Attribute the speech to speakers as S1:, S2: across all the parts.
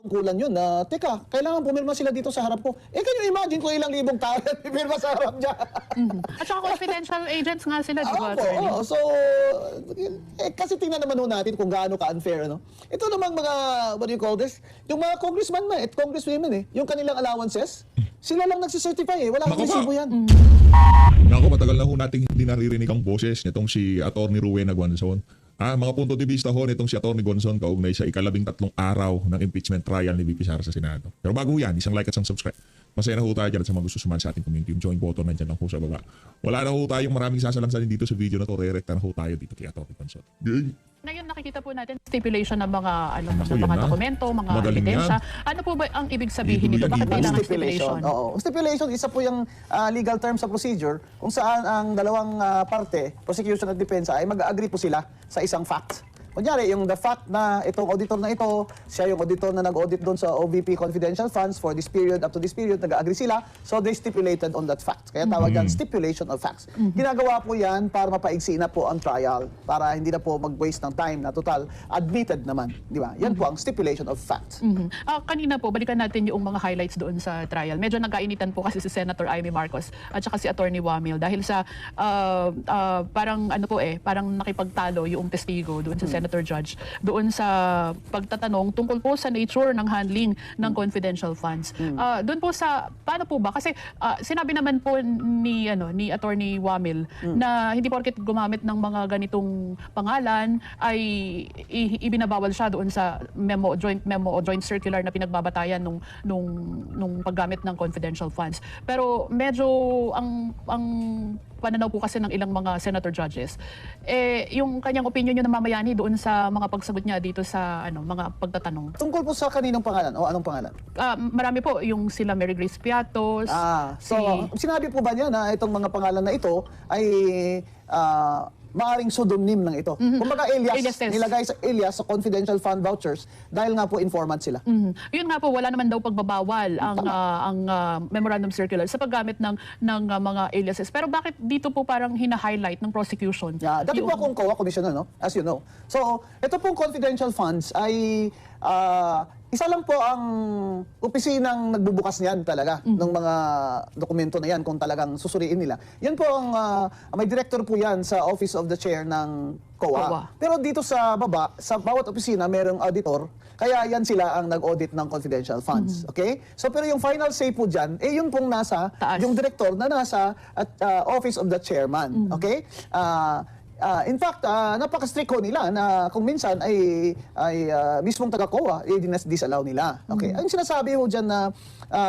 S1: kulan yun na, teka, kailangan pumirma sila dito sa harap ko. Can you imagine kung ilang libong tao pumirma sa harap niya?
S2: At saka confidential agents nga sila, di ba,
S1: Opo,
S2: attorney?
S1: so, kasi tingnan naman natin kung gaano ka-unfair, ano? Ito namang mga, what do you call this? Yung mga congressman at congresswomen, yung kanilang allowances, sila lang nagsicertify, wala akong resibo yan.
S3: Naku, matagal na ho nating hindi naririnig ang boses nitong si Atty. Rowena Guanzon. Mga punto de vista ho nitong si Atty. Guanzon kaugnay sa ika-13 araw ng impeachment trial ni VP Sara sa Senado. Pero bago yan, isang like at isang subscribe. Masaya na ho tayo dyan at sa mga gusto suman sa ating community. Yung join button nandyan lang ho sa baba. Wala na ho tayong maraming sasalansanin dito sa video na to. Re-recta na ho tayo dito kay Atty. Guanzon.
S2: Ngayon nakikita po natin stipulation ng mga
S3: Naku,
S2: ng mga
S3: yun na.
S2: dokumento, mga
S3: Magaling
S2: ebidensya. Ano po ba ang ibig sabihin
S3: Ido
S2: nito?
S3: yan,
S2: Bakit
S3: ido.
S2: kailangan
S1: Stipulation.
S2: stipulation?
S1: Oo. Stipulation, isa po yung legal term sa procedure kung saan ang dalawang parte, prosecution at defense, ay mag-agree po sila sa isang fact. Kunyari, yung the fact na itong auditor na ito, siya yung auditor na nag-audit doon sa OVP confidential funds for this period, up to this period, nag-agree sila, so they stipulated on that fact. Kaya tawag yan stipulation of facts. Ginagawa po yan para mapaigsi na po ang trial, para hindi na po mag-waste ng time na total admitted naman. Di ba? Yan po ang stipulation of facts.
S2: Kanina po, balikan natin yung mga highlights doon sa trial. Medyo nagkainitan po kasi si Senator Amy Marcos at saka si Atty. Wamil dahil sa parang parang nakipagtalo yung testigo doon sa Senator Judge doon sa pagtatanong tungkol po sa nature ng handling ng confidential funds. Doon po sa paano po ba kasi sinabi naman po ni Atty. Wamil na hindi porket gumamit ng mga ganitong pangalan ay ibinabawal siya doon sa joint memo o joint circular na pinagbabatayan nung paggamit ng confidential funds. Pero medyo ang pananaw po kasi ng ilang mga senator judges, yung kanyang opinion yung namamayani doon sa mga pagsagot niya dito sa mga pagtatanong.
S1: Tungkol po sa kaninong pangalan o anong pangalan?
S2: Marami po yung sila Mary Grace Piatos.
S1: Sinabi po ba niya na itong mga pangalan na ito ay maaring pseudonym ng ito? Kumbaga alias, nilagay sa alias sa confidential fund vouchers dahil nga po informant sila.
S2: Yun nga po, wala naman daw pagbabawal ang memorandum circular sa paggamit ng mga aliases. Pero bakit dito po parang hina-highlight ng prosecution?
S1: Dati po akong COA commissioner, no? As you know. So, ito pong confidential funds ay isa lang po ang opisinang nagbubukas niyan talaga ng mga dokumento na yan kung talagang susuriin nila. Yan po ang may director po yan sa Office of the Chair ng COA. Pero dito sa baba, sa bawat opisina merong auditor, kaya yan sila ang nag-audit ng confidential funds. Okay? So pero yung final say po dyan, yun pong nasa, yung director na nasa Office of the Chairman. Okay? In fact, napaka-strict ko nila na kung minsan ay mismong taga-COA, disallow nila. Okay? Ang sinasabi ho dyan na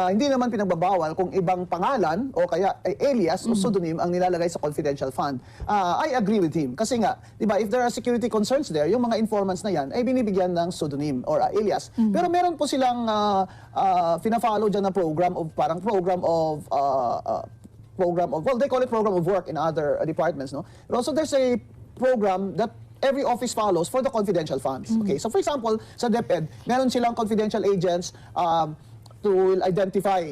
S1: hindi naman pinagbabawal kung ibang pangalan o kaya alias o pseudonym ang nilalagay sa confidential fund. I agree with him. Kasi nga, di ba, if there are security concerns there, yung mga informants na yan ay binibigyan ng pseudonym or alias. Pero meron po silang fina-follow dyan na program of well, they call it program of work in other departments, no? But also there's a program that every office follows for the confidential funds. Okay, so for example, sa DepEd, meron silang confidential agents to identify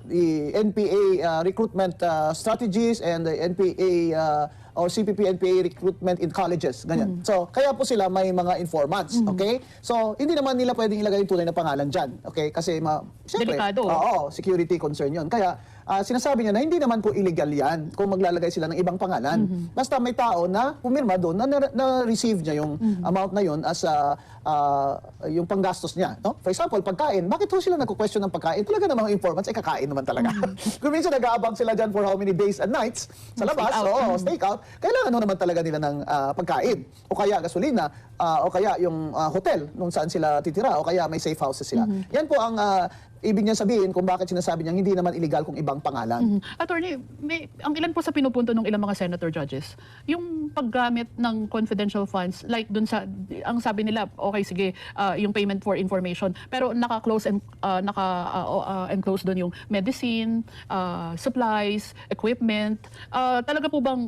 S1: the NPA recruitment strategies and the NPA or CPP-NPA recruitment in colleges, ganyan. So, kaya po sila may mga informants, okay? So, hindi naman nila pwedeng ilagay yung tunay na pangalan dyan, okay? Kasi, siyempre,
S2: delikado.
S1: Security concern yun. Kaya, sinasabi niya na hindi naman po illegal yan kung maglalagay sila ng ibang pangalan. Basta may tao na pumirma doon na receive niya yung amount na yun as yung panggastos niya. No? For example, pagkain. Bakit po sila nagko-question ng pagkain? Talaga namang informants, kakain naman talaga. Kung minsan nag-aabang sila dyan for how many days and nights sa labas, steak out, kailangan naman talaga nila ng pagkain. O kaya gasolina, o kaya yung hotel nung saan sila titira, o kaya may safe houses sila. Yan po ang ibig niya sabihin kung bakit sinasabi niya hindi naman illegal kung ibang pangalan.
S2: Attorney, ang ilan po sa pinupunto ng ilang mga senator judges, yung paggamit ng confidential funds, like dun sa, ang sabi nila, okay, sige, yung payment for information, pero naka-close and enclose dun yung medicine, supplies, equipment. Talaga po bang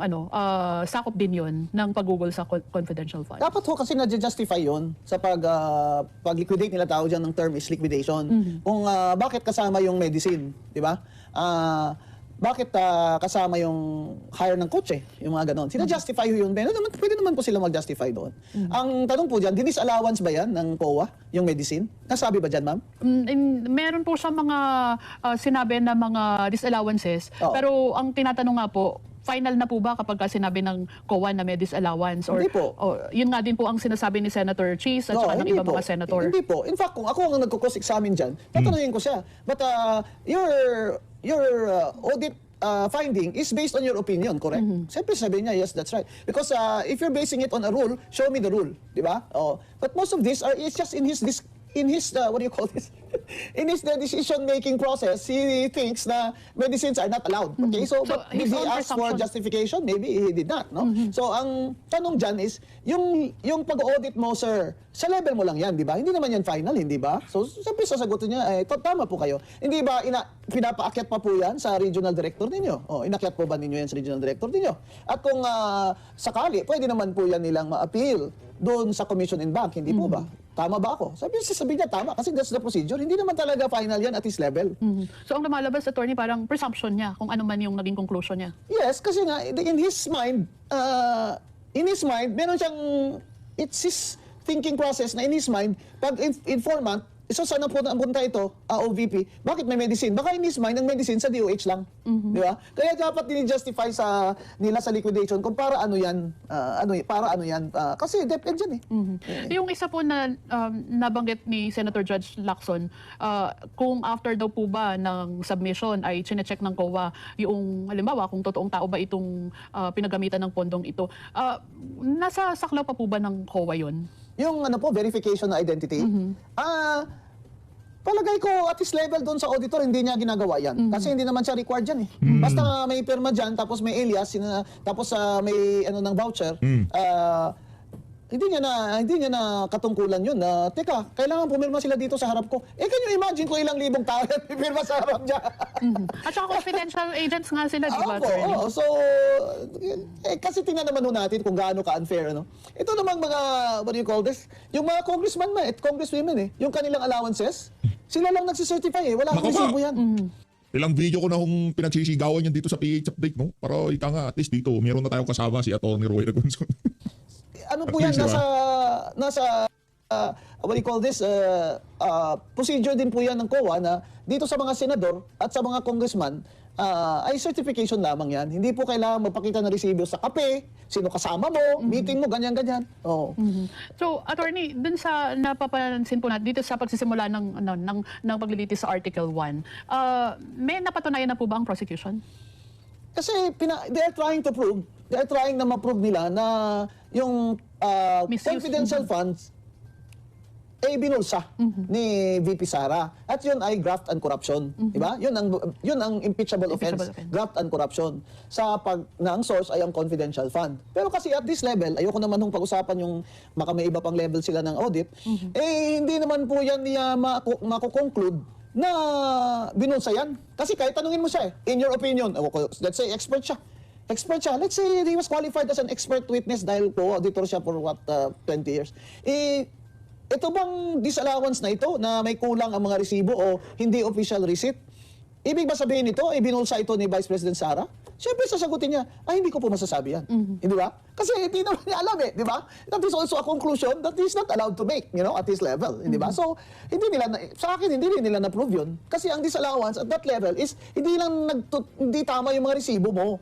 S2: sakop din yun ng paggugol sa confidential funds?
S1: Dapat ho kasi na-justify yun sa pag-liquidate nila tao dyan ng term is liquidation. Kung bakit kasama yung medicine, di ba? bakit kasama yung hire ng coach yung mga ganon. Sina-justify yun. Pwede naman po sila mag-justify doon. Ang tanong po dyan, allowance ba yan ng COA, yung medicine? Nasabi ba dyan, ma'am?
S2: Meron po siya mga sinabi na mga disallowances.
S1: Oo.
S2: Pero ang tinatanong nga po, final na po ba kapag sinabi ng COA na may disallowance? Or,
S1: Hindi po.
S2: Yun nga din po ang sinasabi ni Senator Cheese at
S1: No,
S2: saka ng
S1: hindi
S2: iba
S1: po.
S2: mga senator.
S1: Hindi po. In fact, kung ako ang nagko-cross-examine dyan, tatanungin ko siya. But your audit finding is based on your opinion, correct? Siyempre sabihin niya, yes, that's right. Because if you're basing it on a rule, show me the rule, di ba? Oh. But most of this is just in his what do you call this? In his decision-making process, he thinks na medicines are not allowed. Okay, so but did
S2: his
S1: he
S2: own
S1: ask for
S2: presumption.
S1: justification? Maybe he did not, no? So ang tanong dyan is, yung pag-audit mo, sir, sa level mo lang yan, di ba? Hindi naman yan final, hindi ba? So siyempre sasagutin niya, tama po kayo. Hindi ba pinapaakyat pa po yan sa regional director ninyo? O, inakyat po ba ninyo yan sa regional director ninyo? At kung sakali, pwede naman po yan nilang ma-appeal doon sa Commission and Bank, hindi po ba? Tama ba ako? Sabi niya tama kasi that's the procedure. Hindi naman talaga final yan at his level.
S2: So ang lumalabas, attorney, parang presumption niya kung ano man yung naging conclusion niya.
S1: Yes, kasi nga in his mind, meron siyang, it's his thinking process na in his mind, pag informant, so saan napunta ito, OVP, bakit may medicine? Baka in his mind, ang medicine sa DOH lang. Di ba? Kaya dapat din-justify nila sa liquidation kung para ano yan, kasi depende yan
S2: Yung isa po na nabanggit ni Senator Judge Lacson, kung after daw po ba ng submission ay chine-check ng COA yung halimbawa kung totoong tao ba itong pinagamitan ng pondong ito, nasa saklaw pa po ba ng COA yun?
S1: Yung verification na identity, palagay ko at his level doon sa auditor, hindi niya ginagawa yan. Kasi hindi naman siya required yan Basta may pirma dyan, tapos may alias, tapos may ng voucher, hindi niya na katungkulan yun na, teka, kailangan pumirma sila dito sa harap ko. Can you imagine kung ilang libong tao yan pipirma sa harap niya?
S2: At saka confidential agents nga sila, di ba,
S1: Opo,
S2: attorney?
S1: so, kasi tingnan naman natin kung gaano ka-unfair, Ito namang mga, what do you call this? Yung mga congressman at congresswomen, yung kanilang allowances, sila lang nagsicertify Wala akong
S3: Naku,
S1: resibo yan.
S3: Ilang video ko na kung pinagsisigawan yan dito sa PH Update, no? Para ika nga, at least dito, meron na tayong kasama si Atty. Roy Gonzon.
S1: Ano po
S3: At
S1: yan,
S3: least,
S1: nasa what do you call this, procedure din po yan ng COA na dito sa mga senador at sa mga congressman, ay certification lamang yan. Hindi po kailangan magpakita ng resibo sa kape, sino kasama mo, meeting mo, ganyan-ganyan. Oo.
S2: So, attorney, dun sa napapansin po natin dito sa pagsisimula ng paglilitis sa Article 1, may napatunayan na po ba ang prosecution?
S1: Kasi they are trying na ma-prove nila na yung
S2: Misuse.
S1: confidential funds ay binulsa ni VP Sara. At yun ay graft and corruption. Diba? Yun ang impeachable offense.
S2: offense.
S1: Graft and corruption. Na ang source ay ang confidential fund. Pero kasi at this level, ayoko naman nung pag-usapan yung baka may iba pang level sila ng audit, hindi naman po yan niya makukonclude na binulsa yan. Kasi kahit tanungin mo siya in your opinion, let's say expert siya. Let's say he was qualified as an expert witness dahil po auditor siya for 20 years. Ito bang disallowance na ito na may kulang ang mga resibo o hindi official receipt? Ibig ba sabihin nito, binulsa ito ni Vice President Sara? Siyempre sasagutin niya, hindi ko po masasabi yan. Hindi ba? Kasi hindi naman niya alam di ba? That is also a conclusion that he's not allowed to make, at his level. Hindi ba? So, sa akin, hindi nila na-prove yun. Kasi ang disallowance at that level is, hindi tama yung mga resibo mo.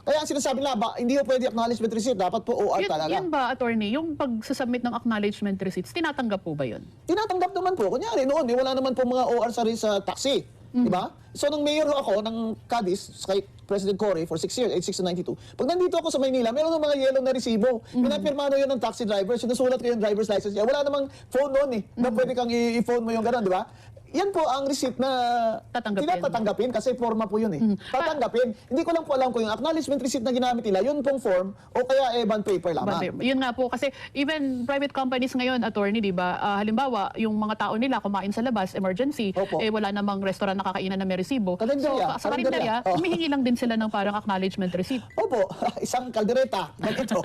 S1: Kaya ang sinasabi nila, hindi po pwede acknowledgement receipt, dapat po OR talaga.
S2: Yan ba, attorney, yung pag-submit ng acknowledgement receipts, tinatanggap po ba yun?
S1: Tinatanggap naman po. Kunyari noon, wala naman po mga OR sa taxi. Di ba? So nung mayor ako ng Cadiz, kay President Cory for 6 years, 86 to 92. Pag nandito ako sa Maynila, meron ng mga yellow na resibo. Pinapirmano yun ng taxi driver, sinusulat ko yung driver's license niya. Wala namang phone noon na pwede kang i-phone mo yung gano'n, di ba? Yan po ang receipt na tinatanggapin kasi forma po yun Tatanggapin. Hindi ko lang po alam kung yung acknowledgement receipt na ginamit nila, yun pong form o kaya bond paper lamang.
S2: Yun nga po, kasi even private companies ngayon, attorney, di ba, halimbawa, yung mga tao nila kumain sa labas, emergency,
S1: Opo.
S2: wala namang restaurant na kakainan na may resibo.
S1: Kalendarya,
S2: So, sa kalendarya, humihingi lang din sila ng parang acknowledgement receipt.
S1: Opo, isang kaldereta, ganito,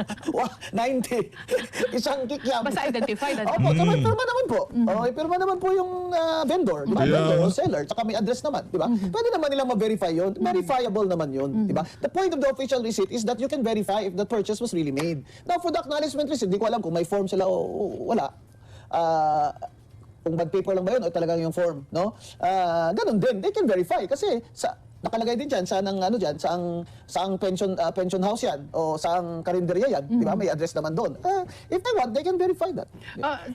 S1: 90, isang kikyam.
S2: Basta identified.
S1: Opo, so may pirma naman po. May pirma naman po yung vendor. vendor, di ba?
S3: Kaya
S1: Vendor
S3: nga.
S1: o seller, tsaka may address naman, di ba? Pwede naman nilang ma-verify yun. Verifiable naman yun, di ba? The point of the official receipt is that you can verify if the purchase was really made. Now, for the acknowledgement receipt, di ko alam kung may form sila o wala. Kung bad paper lang ba yun o talagang yung form, no? Ganun din, they can verify kasi nakalagay din diyan sa saang pension house yan o saang karinderya yan, di ba? May address naman doon. If they want, they can verify that.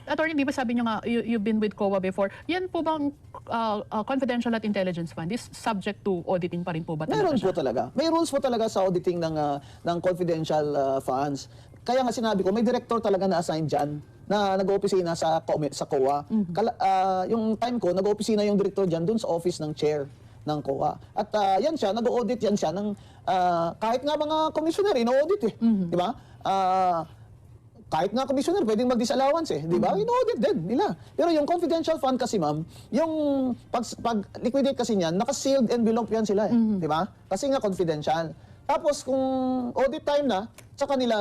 S2: Attorney, di ba sabi nyo nga, you've been with COA before. Yan po bang confidential at intelligence fund is subject to auditing pa rin po ba?
S1: Meron po talaga. May rules po talaga sa auditing ng confidential funds. Kaya nga sinabi ko, may director talaga na assign dyan na nag-oopisina sa COA. Yung time ko, nag-oopisina yung director dyan dun sa office ng chair ng COA. At yan siya, nag-audit yan siya ng kahit nga mga commissioner, ino-audit eh. Di ba? Kahit nga commissioner, pwedeng mag-disallowance eh. Di ba? Ino-audit din nila. Pero yung confidential fund kasi ma'am, yung pag-liquidate kasi niyan, naka-sealed envelope yan sila eh. Di ba? Kasi nga confidential. Tapos kung audit time na, tsaka nila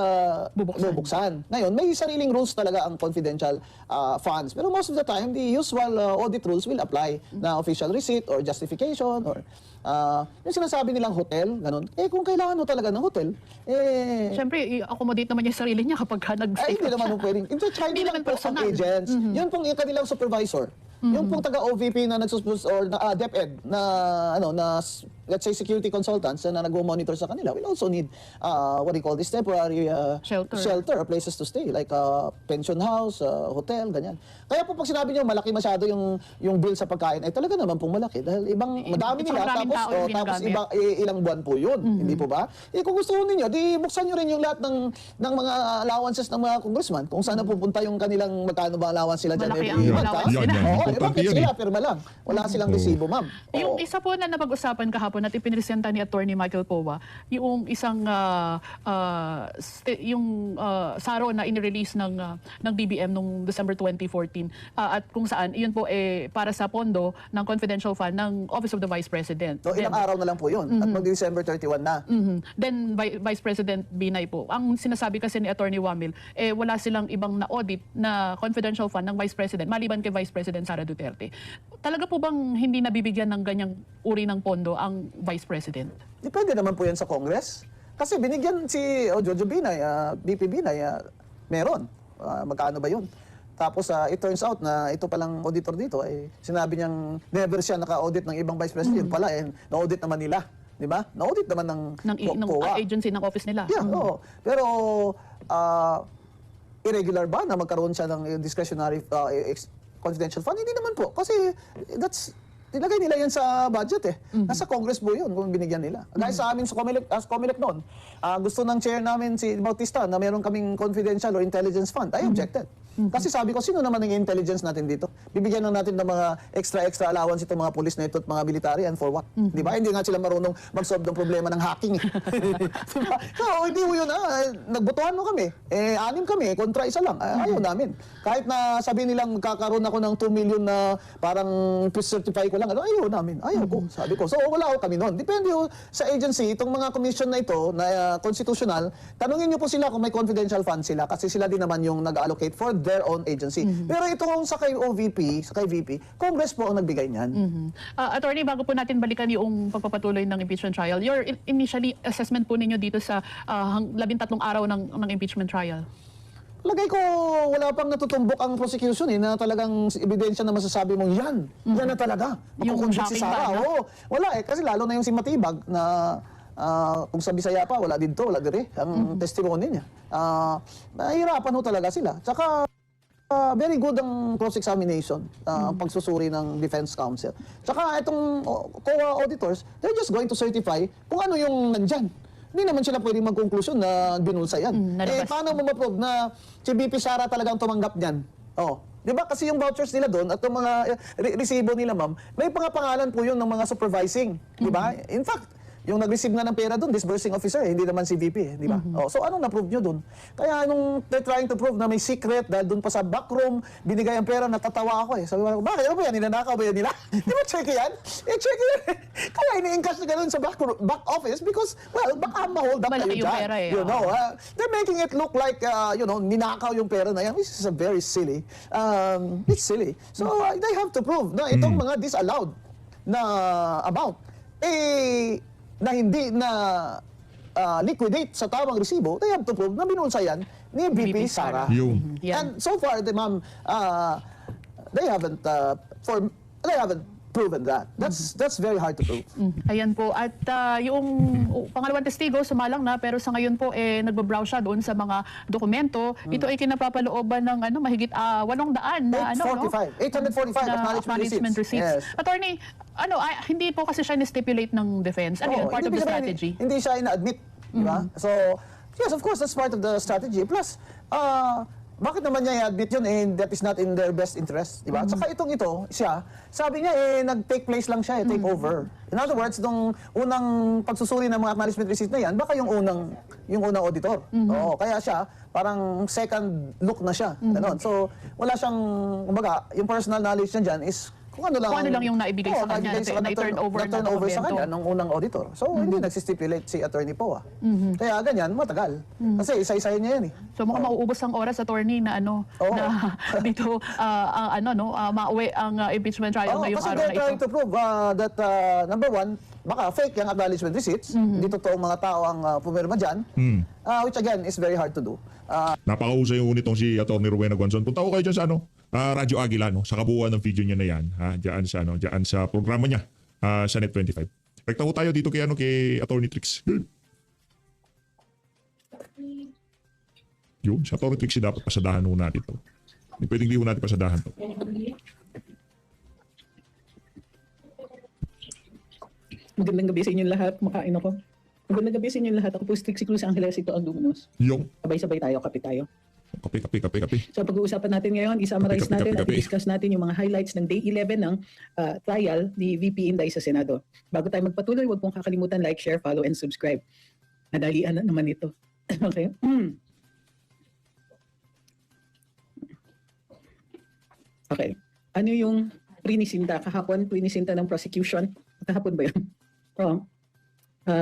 S1: bubuksan. Ngayon, may sariling rules talaga ang confidential funds. Pero most of the time, the usual audit rules will apply na official receipt or justification or yung sinasabi nilang hotel, ganun. Kung kailangan mo talaga ng hotel,
S2: Siyempre, i-accommodate naman niya yung sarili niya kapag nag-stay.
S1: hindi naman po pwedeng. In fact,
S2: Hindi
S1: hindi lang
S2: naman
S1: po ang
S2: personal.
S1: agents. Yun pong yung kanilang supervisor. Yung pong taga-OVP na nagsuspus or DepEd na let's say security consultants na nagmo-monitor sa kanila will also need what do you call this temporary shelter or places to stay like pension house, hotel, ganyan. Kaya po pag sinabi niyo malaki masyado yung bill sa pagkain ay talaga naman pong malaki dahil madami
S2: Isang
S1: nila
S2: maraming tao yung
S1: tapos
S2: ginagamit.
S1: ilang buwan po yun, hindi po ba? Kung gusto niyo, di buksan niyo rin yung lahat ng mga allowances ng mga congressman kung saan napupunta yung kanilang magkano ba allowance sila dyan
S2: Malaki
S1: every
S2: ang
S1: month,
S2: allowance
S1: ha?
S2: nila.
S3: Yan.
S1: Oo,
S3: Importante
S1: bakit
S3: yan
S1: sila
S3: eh.
S1: pirma lang? Wala silang resibo, ma'am.
S2: Yung isa po na napag-usapan kahapon at ipinresenta ni Attorney Michael Powa, yung isang SARO na inirelease ng DBM noong December 2014 at kung saan iyon po para sa pondo ng confidential fund ng Office of the Vice President.
S1: So, ilang araw na lang po yun. At mag-December 31 na.
S2: Then Vice President Binay po, ang sinasabi kasi ni Attorney Wamil, wala silang ibang na-audit na confidential fund ng Vice President, maliban kay Vice President Sara Duterte. Talaga po bang hindi nabibigyan ng ganyang uri ng pondo ang Vice President?
S1: Depende naman po yan sa Congress. Kasi binigyan si Jojo Binay, BP Binay, meron. Magkano ba yun? Tapos it turns out na ito palang auditor dito, sinabi niyang never siya naka-audit ng ibang Vice President. Yun pala, na-audit naman nila. Di ba? Na-audit naman ng COA.
S2: Agency ng office nila.
S1: Yeah, oo. Pero irregular ba na magkaroon siya ng discretionary confidential fund? Hindi naman po. Kasi nilagay nila yan sa budget eh. Nasa Congress po yun kung binigyan nila. Gaya sa amin sa Comelec noon, gusto ng chair namin si Bautista na meron kaming confidential or intelligence fund. I objected. Kasi sabi ko, sino naman ang intelligence natin dito? Bibigyan lang natin ng mga extra allowance itong mga pulis na ito at mga military and for what? Di ba? Hindi nga sila marunong mag-solve ng problema ng hacking. Di ba? So, hindi mo yun. Nagbotohan mo kami. 6 kami, kontra isa lang. Ayaw namin. Kahit na sabihin nilang magkakaroon ako ng 2 million na parang certify ko lang. Ayaw namin. Ayaw ko. Sabi ko. So, wala ako kami noon. Depende sa agency, itong mga commission na ito, na constitutional, tanungin niyo po sila kung may confidential fund sila kasi sila din naman yung nag-allocate for their own agency. Pero itong sa kay OVP, sa kay VP, Congress po ang nagbigay niyan.
S2: Attorney, bago po natin balikan yung pagpapatuloy ng impeachment trial, your initially assessment po ninyo dito sa 13 araw ng impeachment trial?
S1: Lagay ko, wala pang natutumbok ang prosecution na talagang ebidensya na masasabi mong yan na talaga.
S2: Yung
S1: Makukonvict si
S2: shocking
S1: Sara.
S2: ba, no?
S1: Oo, wala kasi lalo na yung si Matibag na kung sa Bisaya pa, wala dito, wala dire ang testimony niya. Nahihirapan ho talaga sila. Tsaka, very good ang cross-examination, ang pagsusuri ng defense counsel. Tsaka itong COA auditors, they're just going to certify kung ano yung nandyan. Hindi naman sila pwedeng mag-conclusion na binulsa yan. Paano mo ma-prove na si BP Sara talagang tumanggap niyan? Di ba? Kasi yung vouchers nila doon at yung mga resibo nila, ma'am, may pangalan po yun ng mga supervising. Di ba? In fact, Yung nag-receive nga ng pera doon, disbursing officer, hindi naman si VP, di ba? So anong na-prove nyo doon? Kaya nung they're trying to prove na may secret dahil doon pa sa backroom, binigay ang pera, natatawa ako eh. Sabi ko, bakit? Ano ba yan? Ninanakaw ba yan nila? Di ba check yan? Check yan. Kaya ini-encash na ganun sa back office because, well, baka ma-hold up
S2: Malaki
S1: kayo
S2: yung
S1: dyan.
S2: pera eh,
S1: You know, they're making it look like, ninakaw yung pera na yan. This is a very silly. It's silly. So they have to prove na itong mga disallowed na amount, na hindi na liquidate sa tamang resibo, they have to prove na binulsa yan ni VP Sara.
S3: Yung.
S2: Yan.
S1: And so far, ma'am, they haven't proven that. That's very hard to prove.
S2: Ayan po. At yung pangalawang testigo, sumalang na, pero sa ngayon po, nagbabrowse siya doon sa mga dokumento. Ito ay kinapapalooban ng mahigit 800 na
S1: 845
S2: na
S1: acknowledgement receipts.
S2: receipts.
S1: Yes.
S2: Attorney, hindi po kasi siya ni-stipulate ng defense. Ano yun? Part of
S1: ibig
S2: the
S1: sabihin,
S2: strategy?
S1: Hindi siya ina-admit. Diba? So, yes, of course, that's part of the strategy. Plus, bakit naman niya i-admit yun that is not in their best interest, di ba? At saka siya, sabi niya nag-take place lang siya, take over. In other words, nung unang pagsusuri ng mga acknowledgement receipt na yan, baka yung unang auditor. Oo, kaya siya, parang second look na siya. Ganon. So, wala siyang, kumbaga, yung personal knowledge niya dyan is kung ano lang
S2: yung naibigay sa kanya, na-turn over
S1: sa kanya ng unang auditor. So, hindi nagsistipulate si Attorney Poa. Kaya ganyan, matagal. Kasi isa-isahin niya yan eh.
S2: So mukhang mauubos ang oras, attorney, na na dito mauwi ang impeachment trial ngayong
S1: Kasi
S2: araw
S1: they're
S2: na
S1: trying
S2: ito.
S1: to prove that number one, baka fake yung acknowledgement receipts. Hindi totoong mga tao ang pumirma dyan. Which again is very hard to do.
S3: Napakahusay yung nitong si Atty. Rowena Guanzon. Punta ko kayo dyan sa Radyo Agila, sa kabuuan ng video niya na yan, diyan sa programa niya sa Net25. Rekta ko tayo dito kay Atty. Trix. Yun, sa Atty. Trix dapat pasadahan ho natin to. Hindi pwedeng di ho natin pasadahan to.
S4: Magandang gabi sa inyo lahat. Makain ako. Magandang gabi sa inyo lahat. Ako po si Trixie Cruz Angeles, ito ang Luminos.
S3: Yung.
S4: Sabay-sabay tayo, kape tayo.
S3: Kape.
S4: So pag-uusapan natin ngayon, i-summarize natin at
S3: Kape.
S4: i-discuss natin yung mga highlights ng Day 11 ng trial ni VP Inday sa Senado. Bago tayo magpatuloy, huwag pong kakalimutan like, share, follow, and subscribe. Nadalian na naman ito. Okay? Okay. Ano yung prinisinta? Kahapon, prinisinta ng prosecution. Kahapon ba yun? Oo.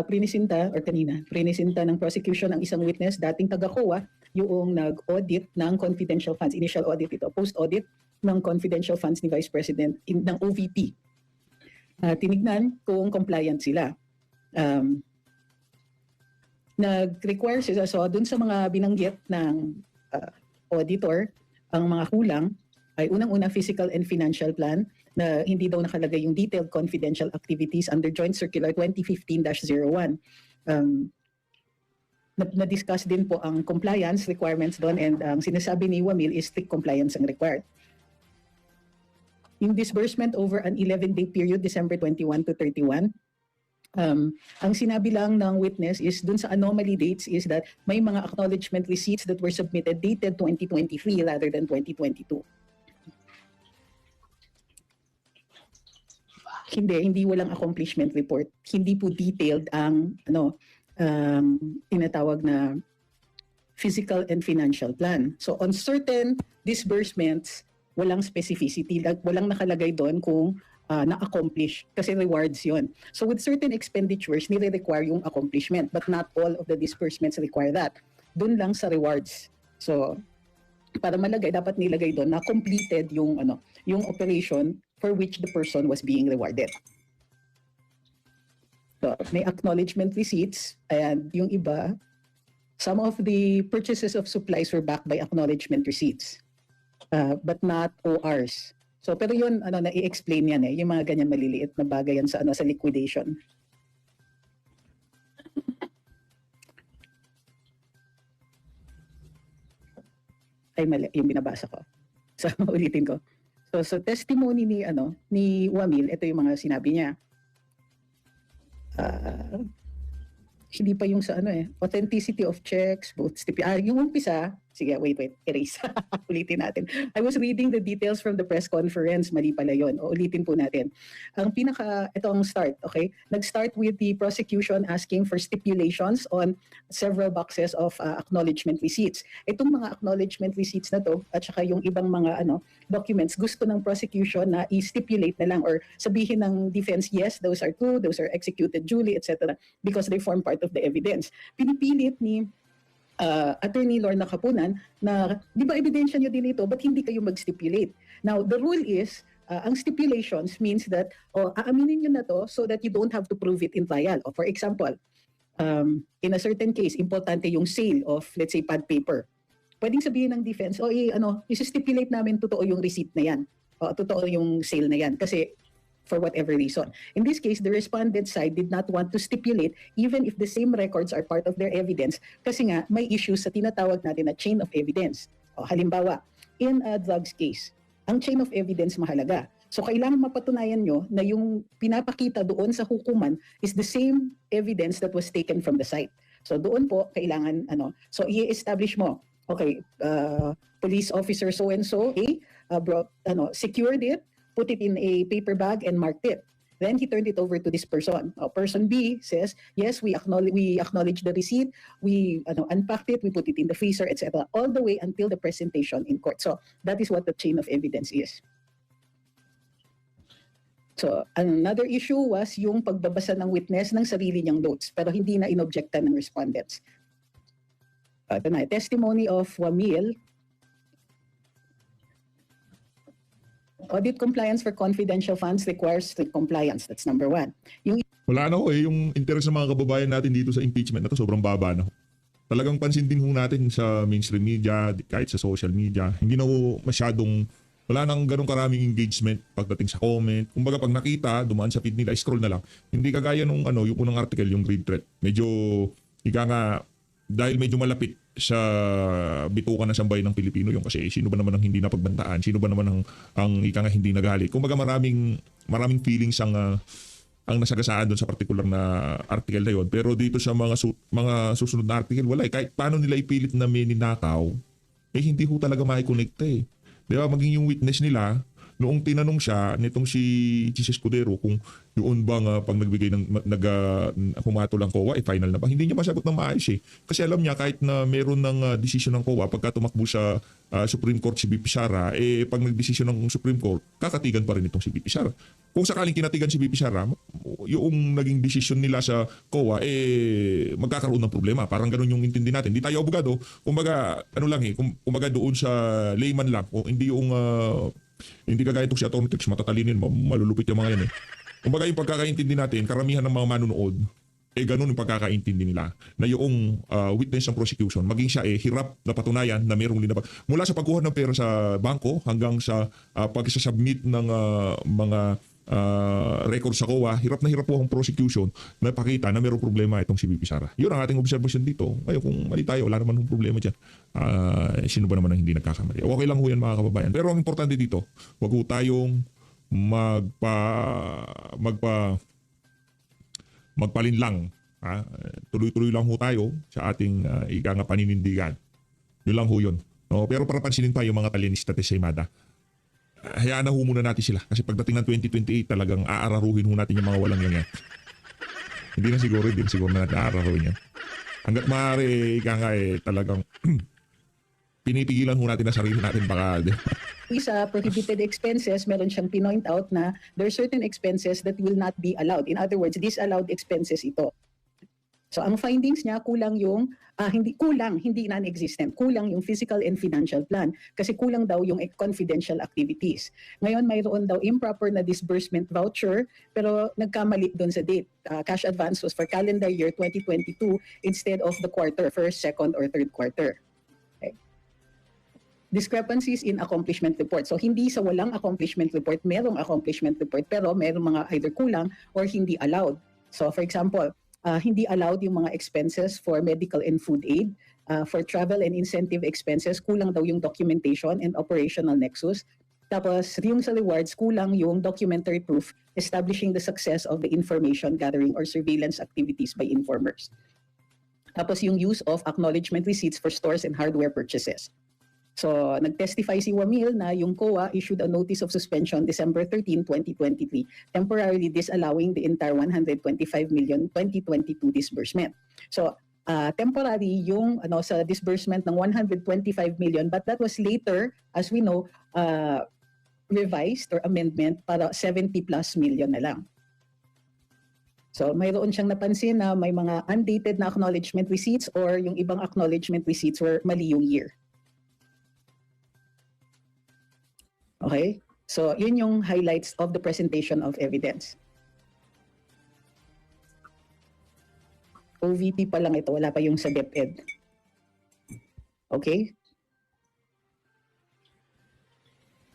S4: Prinisinta, or kanina, prinisinta ng prosecution ang isang witness, dating taga-COA, yung nag-audit ng confidential funds. Initial audit ito, post-audit ng confidential funds ni Vice President ng OVP. Tinignan kung compliant sila. Nag-require sila, so dun sa mga binanggit ng auditor, ang mga kulang ay unang-una physical and financial plan na hindi daw nakalagay yung detailed confidential activities under Joint Circular 2015-01. Na-discuss din po ang compliance requirements doon, and ang sinasabi ni Wamil is strict compliance ang required. Yung disbursement over an 11-day period, December 21 to 31, ang sinabi lang ng witness is dun sa anomaly dates is that may mga acknowledgement receipts that were submitted dated 2023 rather than 2022. Hindi walang accomplishment report. Hindi po detailed ang tinatawag na physical and financial plan. So on certain disbursements, walang specificity, walang nakalagay doon kung na-accomplish kasi rewards yon. So with certain expenditures, nire-require yung accomplishment, but not all of the disbursements require that. Doon lang sa rewards. So para malagay, dapat nilagay doon na completed yung operation for which the person was being rewarded. So, may acknowledgement receipts, and yung iba, some of the purchases of supplies were backed by acknowledgement receipts, but not ORs. So, pero yun, na-i-explain yan yung mga ganyan maliliit na bagay yan sa liquidation. Ay, mali, yung binabasa ko. So, ulitin ko. So testimony ni Wamil, ito yung mga sinabi niya. Hindi pa yung sa authenticity of checks, both yung umpisa, Sige, wait, erase. Ulitin natin. I was reading the details from the press conference. Mali pala yun. O, ulitin po natin. Ito ang start, okay? Nag-start with the prosecution asking for stipulations on several boxes of acknowledgement receipts. Itong mga acknowledgement receipts na to, at saka yung ibang mga documents, gusto ng prosecution na i-stipulate na lang or sabihin ng defense, yes, those are true, those are executed duly, etc. because they form part of the evidence. Pinipilit ni Attorney Lorna Capunan na, di ba ebidensya nyo din ito, ba't hindi kayo mag-stipulate? Now, the rule is, ang stipulations means that, aaminin nyo na to so that you don't have to prove it in trial. For example, in a certain case, importante yung sale of, let's say, pad paper. Pwedeng sabihin ng defense, isi-stipulate namin totoo yung receipt na yan. O totoo yung sale na yan. Kasi for whatever reason. In this case, the respondent side did not want to stipulate even if the same records are part of their evidence kasi nga may issues sa tinatawag natin na chain of evidence. Halimbawa, in a drugs case, ang chain of evidence mahalaga. So kailangan mapatunayan nyo na yung pinapakita doon sa hukuman is the same evidence that was taken from the site. So doon po kailangan so i-establish mo, okay, police officer so and so brought secured it, put it in a paper bag and marked it. Then he turned it over to this person. Person B says, yes, we acknowledge the receipt, we unpacked it, we put it in the freezer, etc. All the way until the presentation in court. So that is what the chain of evidence is. So another issue was yung pagbabasa ng witness ng sarili niyang notes pero hindi na inobjectan ng respondents. Ito na, testimony of Wamil. Audit compliance for confidential funds requires strict compliance. That's number one.
S3: Wala na ho yung interest ng mga kababayan natin dito sa impeachment na to sobrang baba na ho. Talagang pansin din ho natin sa mainstream media, kahit sa social media. Hindi na ho masyadong, wala nang ganong karaming engagement pagdating sa comment. Kumbaga pag nakita, dumaan sa feed nila, scroll na lang. Hindi kagaya nung yung unang article, yung grade threat. Medyo, dahil medyo malapit sa bitukan ng sambayan ng Pilipino yung kasi sino ba naman ang hindi napagbantaan, sino ba naman ang hindi nagalit. Kumbaga maraming feelings ang nasagasaan doon sa particular na article na yun. Pero dito sa mga susunod na article, wala eh. Kahit paano nila ipilit na may ninakaw, hindi ho talaga maikonekta eh. Di ba? Maging yung witness nila, noong tinanong siya nitong si Jesus Escudero kung yun bang pag nagbigay humatol ang COA, final na ba? Hindi niya masagot ng maayos eh. Kasi alam niya kahit na meron ng decision ng COA, pagka tumakbo sa Supreme Court si BP Sara, pag nag-decision ng Supreme Court, kakatigan pa rin itong si BP Sara. Kung sakaling kinatigan si BP Sara, yung naging decision nila sa COA, magkakaroon ng problema. Parang ganun yung intindi natin. Hindi tayo abogado. Kumbaga, kumbaga doon sa layman lang, o hindi yung hindi kagaya itong si Atty. Trix, matatalinin, malulupit yung mga yan eh. Kumbaga yung pagkakaintindi natin, karamihan ng mga manunood, ganun yung pagkakaintindi nila na yung witness ng prosecution, maging siya hirap na patunayan na mayroong linabag. Mula sa pagkuha ng pera sa bangko hanggang sa pag-submit ng mga record sa COA, hirap na hirap po ang prosecution na pakita na mayroong problema itong si BP Sara. Yun ang ating observation dito. Ngayon kung mali tayo, wala naman ng problema dyan. Sino ba naman ang hindi nagkakamali? Okay lang ho yan mga kababayan. Pero ang importante dito, wag ho tayong magpalinlang. Tuloy-tuloy lang ho tayo sa ating paninindigan. Yun lang ho yun. No? Pero para pansinin pa yung mga talyanista at Seymada, hayaan na ho muna natin sila. Kasi pagdating ng 2028 talagang aararuhin ho natin yung mga walang yan. Hindi na siguro natin aararuhin yan. Hanggat maaari, talagang pinipigilan ho natin na sarili natin baka.
S4: Sa prohibited expenses, meron siyang pinoint out na there are certain expenses that will not be allowed. In other words, disallowed expenses ito. So ang findings niya, hindi non-existent. Kulang yung physical and financial plan kasi kulang daw yung confidential activities. Ngayon, mayroon daw improper na disbursement voucher pero nagkamali doon sa date. Cash advance was for calendar year 2022 instead of the quarter, first, second, or third quarter. Discrepancies in accomplishment report. So hindi sa walang accomplishment report, merong accomplishment report pero merong mga either kulang or hindi allowed. So for example, hindi allowed yung mga expenses for medical and food aid. For travel and incentive expenses, kulang daw yung documentation and operational nexus. Tapos yung sa rewards, kulang yung documentary proof establishing the success of the information gathering or surveillance activities by informers. Tapos yung use of acknowledgement receipts for stores and hardware purchases. So, nag-testify si Wamil na yung COA issued a notice of suspension December 13, 2023, temporarily disallowing the entire 125 million 2022 disbursement. So, temporary yung sa disbursement ng 125 million, but that was later, as we know, revised or amendment para 70 plus million na lang. So, mayroon siyang napansin na may mga undated na acknowledgement receipts or yung ibang acknowledgement receipts were mali yung year. Okay? So, yun yung highlights of the presentation of evidence. OVP pa lang ito, wala pa yung sa DepEd. Okay?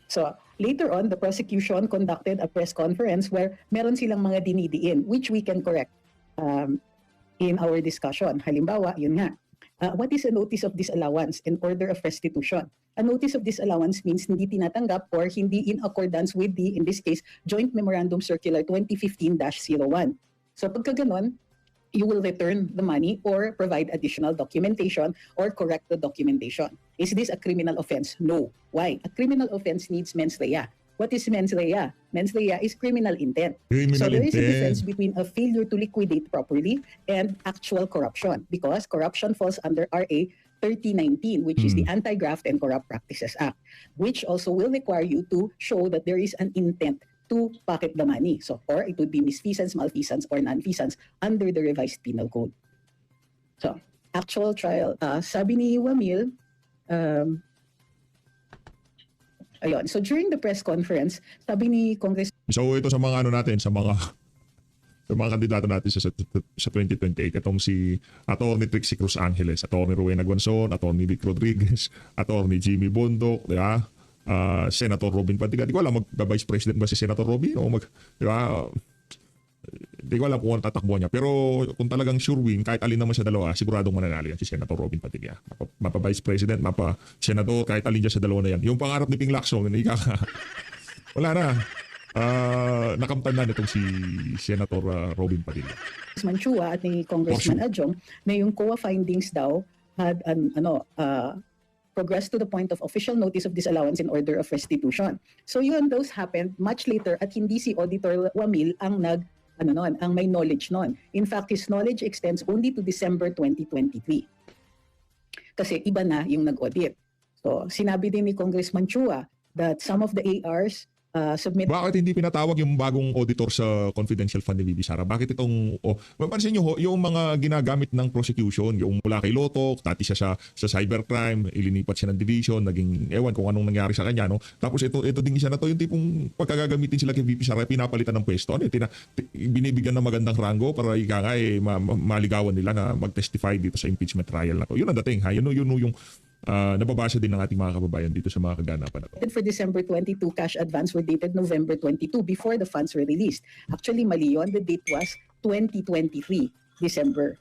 S4: So, later on, the prosecution conducted a press conference where meron silang mga dinidiin, which we can correct in our discussion. Halimbawa, yun nga, what is a notice of disallowance and order of restitution? A notice of disallowance means hindi tinatanggap or hindi in accordance with the, in this case, Joint Memorandum Circular 2015-01. So pagka ganon, you will return the money or provide additional documentation or correct the documentation. Is this a criminal offense? No. Why? A criminal offense needs mens rea. What is mens rea? Mens rea is criminal intent. So there is a difference between a failure to liquidate properly and actual corruption, because corruption falls under RA 3019, which is the Anti-Graft and Corrupt Practices Act, which also will require you to show that there is an intent to pocket the money. So, or it would be misfeasance, malfeasance, or nonfeasance under the revised penal code. So, actual trial, sabi ni Wamil, ayun. So during the press conference, sabi ni Congress.
S3: So ito sa mga natin, sa mga kandidato natin sa 2028, itong si Atty. Trixie Cruz Angeles, Atty. Rowena Guanzon, Atty. Vic Rodriguez, Atty. Jimmy Bondoc, di ba? Senator Robin Padilla. Di ko alam, mag-vice president ba si Senator Robin o di ba? Di ko alam kung ano tatakbo niya. Pero kung talagang sure win, kahit alin naman sa dalawa, siguradong mananalo yan si Senator Robin Padilla. Mapa-vice president, mapa-senator, kahit alin dyan sa dalawa na yan. Yung pangarap ni Ping Lacson, wala na. Nakamtan na nitong si Senator Robin Padilla.
S4: Manchua at ni Congressman Adjong na yung COA findings daw had progressed to the point of official notice of disallowance in order of restitution. So yun, those happened much later at hindi si Auditor Wamil ang ang may knowledge noon. In fact, his knowledge extends only to December 2023. Kasi iba na yung nag-audit. So sinabi din ni Congressman Chua that some of the ARs submit.
S3: Bakit hindi pinatawag yung bagong auditor sa confidential fund ni Bibi Sara? Bakit itong, mapansin nyo, yung mga ginagamit ng prosecution, yung mula kay Lotok, dati siya sa cybercrime, ilinipat siya ng division, naging, ewan kung anong nangyari sa kanya, no? Tapos ito din isa na to, yung tipong pagkagagamitin sila kay Bibi Sara, pinapalitan ng pwesto, binibigyan ng magandang rango para maligawan nila na mag-testify dito sa impeachment trial na to. Yun ang dating, ha? Yun yung nababasa din ng ating mga kababayan dito sa mga kaganapan na to.
S4: For December 22, cash advance were dated November 22 before the funds were released. Actually, mali yun. The date was 2023, December.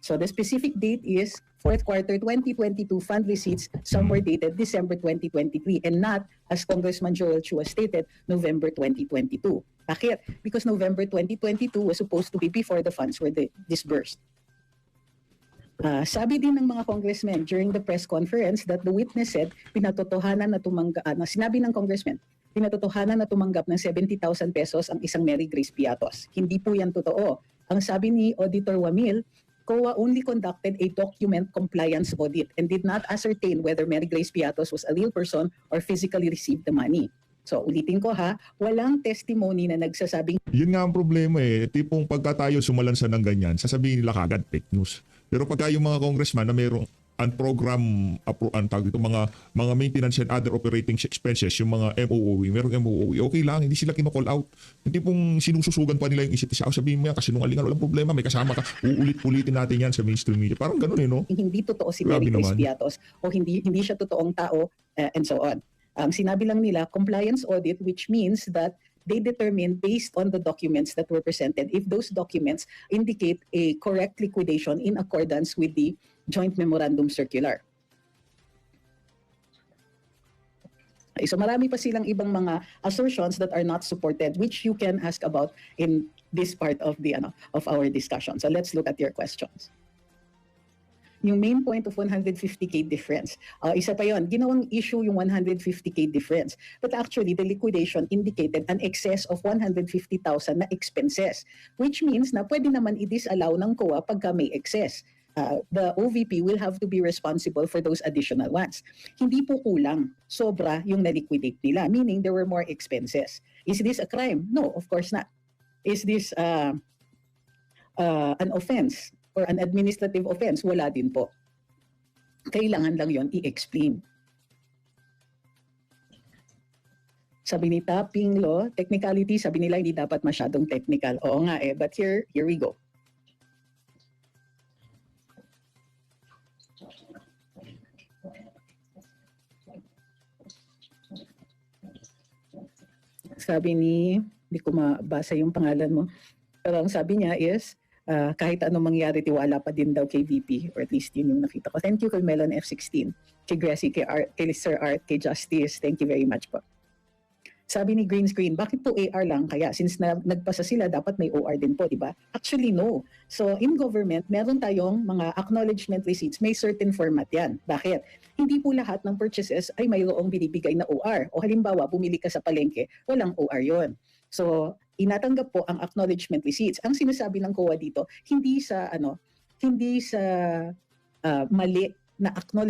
S4: So the specific date is fourth quarter 2022 fund receipts. Some were dated December 2023 and not, as Congressman Joel Chua stated, November 2022. Bakit? Because November 2022 was supposed to be before the funds were disbursed. Sabi din ng mga congressmen during the press conference that the witness said pinatotohanan na sinabi ng congressman, pinatotohanan na tumanggap ng 70,000 pesos ang isang Mary Grace Piatos. Hindi po yan totoo. Ang sabi ni Auditor Wamil, COA only conducted a document compliance audit and did not ascertain whether Mary Grace Piatos was a real person or physically received the money. So ulitin ko walang testimony na nagsasabing. Yun
S3: nga ang problema tipong pagka tayo sumalansa ng ganyan, sasabihin nila kagad fake news. Pero pagka yung mga congressman na mayroong program mga maintenance and other operating expenses, yung mga MOOE, merong MOOE, okay lang, hindi sila kino-call out. Hindi pong sinususugan pa nila yung isip siya. Sabihin mo yan, kasinungalingan, walang problema, may kasama ka, uulit-ulitin natin yan sa mainstream media. Parang ganun no?
S4: Hindi totoo si Mary Grace Piatos o hindi siya totoong tao and so on. Sinabi lang nila, compliance audit, which means that they determine based on the documents that were presented if those documents indicate a correct liquidation in accordance with the Joint Memorandum Circular. So marami pa silang ibang mga assertions that are not supported, which you can ask about in this part of the of our discussion. So let's look at your questions. yung main point of 150K difference. Isa pa yon, ginawang issue yung 150K difference. But actually, the liquidation indicated an excess of 150,000 na expenses, which means na pwede naman i-disallow ng COA pagka may excess. The OVP will have to be responsible for those additional ones. Hindi po kulang, sobra yung na-liquidate nila, meaning there were more expenses. Is this a crime? No, of course not. Is this an offense or an administrative offense? Wala din po. Kailangan lang yon i-explain. Sabi ni Tapping Law, technicality, sabi nila hindi dapat masyadong technical. Oo nga but here we go. Sabi hindi ko mabasa yung pangalan mo, pero ang sabi niya is, kahit anong mangyari, tiwala pa din daw kay VP, or at least yun yung nakita ko. Thank you kay Melon F16, kay Gracie, kay Sir Art, kay Justice. Thank you very much po. Sabi ni Green Screen, bakit po AR lang? Kaya since nagpasa sila, dapat may OR din po, di ba? Actually, no. So in government, meron tayong mga acknowledgement receipts. May certain format yan. Bakit? Hindi po lahat ng purchases ay mayroong binibigay na OR. O halimbawa, bumili ka sa palengke, walang OR yon. So inatanggap po ang acknowledgement receipts. Ang sinasabi ng COA dito, hindi sa mali na acknowledgement